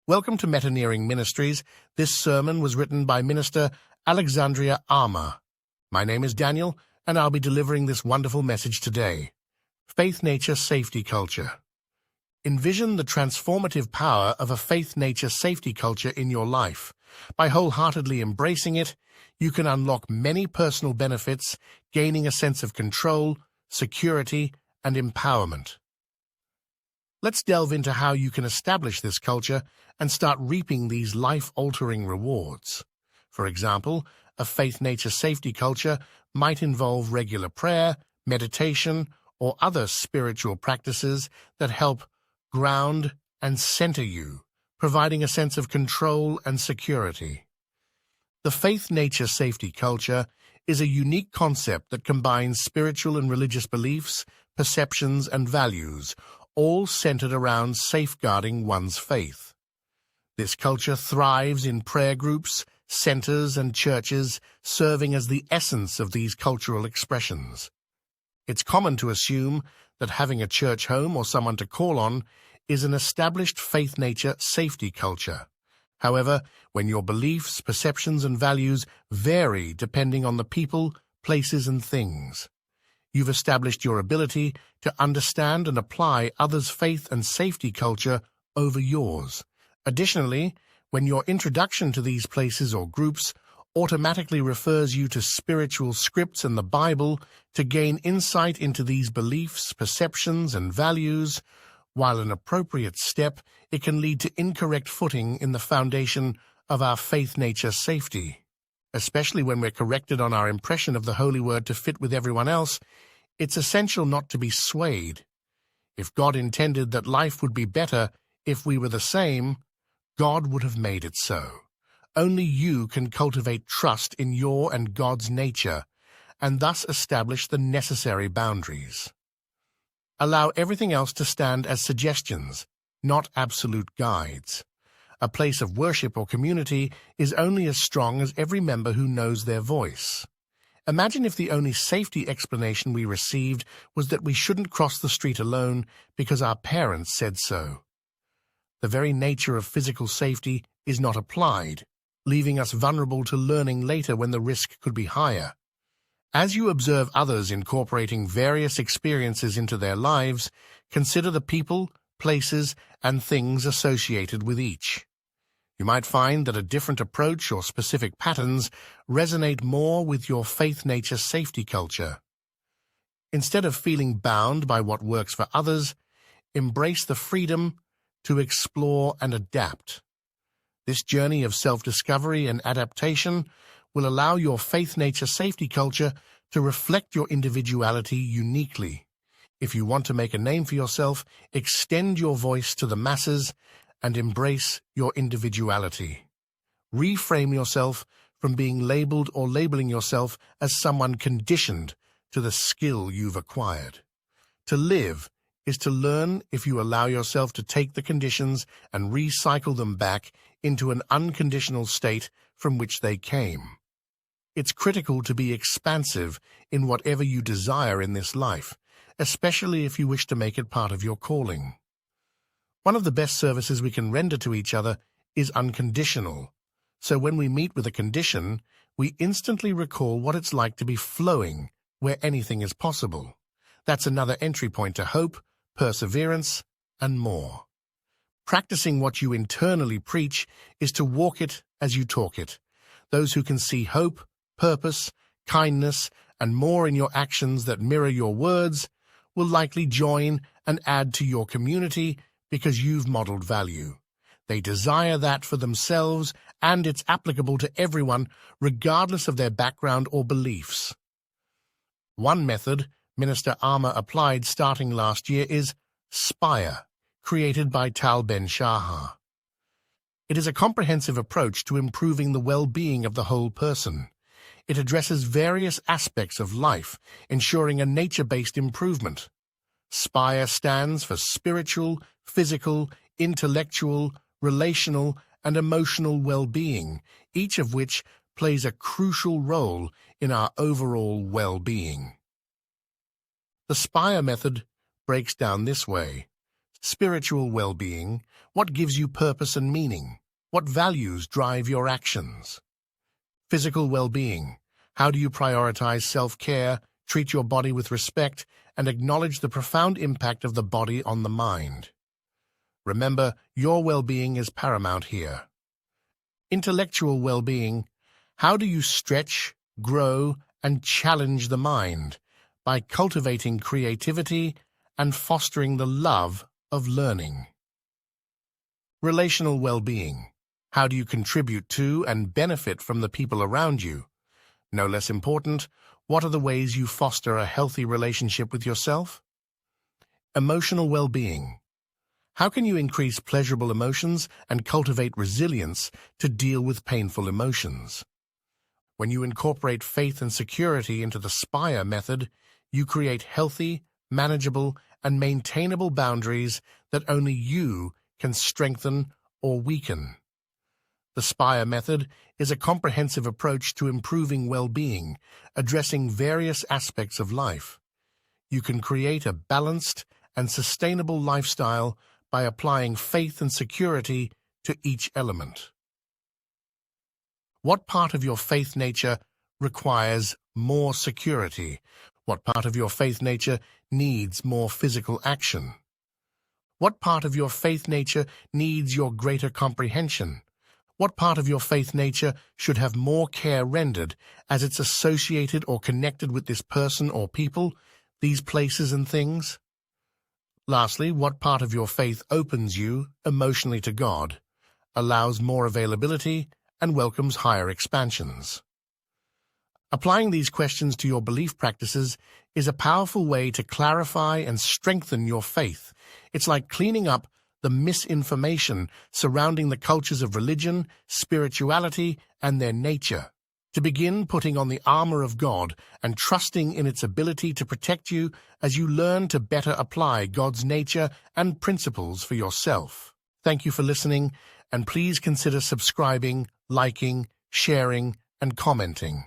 Welcome to Metaneering Ministries. This sermon was written by Minister Alexandria Armour. My name is Daniel, and I'll be delivering this wonderful message today. Faith-Nature Safety Culture. Envision the transformative power of a faith-nature safety culture in your life. By wholeheartedly embracing it, you can unlock many personal benefits, gaining a sense of control, security, and empowerment. Let's delve into how you can establish this culture and start reaping these life-altering rewards. For example, a faith-nature safety culture might involve regular prayer, meditation, or other spiritual practices that help ground and center you, providing a sense of control and security. The faith-nature safety culture is a unique concept that combines spiritual and religious beliefs, perceptions, and values, all centered around safeguarding one's faith. This culture thrives in prayer groups, centers, and churches, serving as the essence of these cultural expressions. It's common to assume that having a church home or someone to call on is an established faith-nature safety culture. However, when your beliefs, perceptions, and values vary depending on the people, places, and things, you've established your ability to understand and apply others' faith and safety culture over yours. Additionally, when your introduction to these places or groups automatically refers you to spiritual scripts and the Bible to gain insight into these beliefs, perceptions, and values, while an appropriate step, it can lead to incorrect footing in the foundation of our faith-nature safety. Especially when we're corrected on our impression of the Holy Word to fit with everyone else, it's essential not to be swayed. If God intended that life would be better if we were the same, God would have made it so. Only you can cultivate trust in your and God's nature, and thus establish the necessary boundaries. Allow everything else to stand as suggestions, not absolute guides. A place of worship or community is only as strong as every member who knows their voice. Imagine if the only safety explanation we received was that we shouldn't cross the street alone because our parents said so. The very nature of physical safety is not applied, leaving us vulnerable to learning later when the risk could be higher. As you observe others incorporating various experiences into their lives, consider the people, places, and things associated with each. You might find that a different approach or specific patterns resonate more with your faith-nature safety culture. Instead of feeling bound by what works for others, embrace the freedom to explore and adapt. This journey of self-discovery and adaptation will allow your faith-nature safety culture to reflect your individuality uniquely. If you want to make a name for yourself, extend your voice to the masses and embrace your individuality. Reframe yourself from being labeled or labeling yourself as someone conditioned to the skill you've acquired. To live is to learn if you allow yourself to take the conditions and recycle them back into an unconditional state from which they came. It's critical to be expansive in whatever you desire in this life, especially if you wish to make it part of your calling. One of the best services we can render to each other is unconditional. So when we meet with a condition, we instantly recall what it's like to be flowing where anything is possible. That's another entry point to hope, perseverance, and more. Practicing what you internally preach is to walk it as you talk it. Those who can see hope, purpose, kindness, and more in your actions that mirror your words will likely join and add to your community because you've modeled value. They desire that for themselves, and it's applicable to everyone, regardless of their background or beliefs. One method Minister Armour applied starting last year is SPIRE, created by Tal Ben-Shahar. It is a comprehensive approach to improving the well-being of the whole person. It addresses various aspects of life, ensuring a nature-based improvement. SPIRE stands for spiritual, physical, intellectual, relational, and emotional well-being, each of which plays a crucial role in our overall well-being. The SPIRE method breaks down this way. Spiritual well-being. What gives you purpose and meaning? What values drive your actions? Physical well-being. How do you prioritize self-care, treat your body with respect, and acknowledge the profound impact of the body on the mind? Remember, your well-being is paramount here. Intellectual well-being. How do you stretch, grow, and challenge the mind by cultivating creativity and fostering the love of learning? Relational well-being. How do you contribute to and benefit from the people around you? No less important, what are the ways you foster a healthy relationship with yourself? Emotional well-being. How can you increase pleasurable emotions and cultivate resilience to deal with painful emotions? When you incorporate faith and security into the SPIRE method, you create healthy, manageable, and maintainable boundaries that only you can strengthen or weaken. The SPIRE method is a comprehensive approach to improving well-being, addressing various aspects of life. You can create a balanced and sustainable lifestyle by applying faith and security to each element. What part of your faith nature requires more security? What part of your faith nature needs more physical action? What part of your faith nature needs your greater comprehension? What part of your faith nature should have more care rendered as it's associated or connected with this person or people, these places and things? Lastly, what part of your faith opens you emotionally to God, allows more availability, and welcomes higher expansions? Applying these questions to your belief practices is a powerful way to clarify and strengthen your faith. It's like cleaning up the misinformation surrounding the cultures of religion, spirituality, and their nature. To begin putting on the armor of God and trusting in its ability to protect you as you learn to better apply God's nature and principles for yourself. Thank you for listening, and please consider subscribing, liking, sharing, and commenting.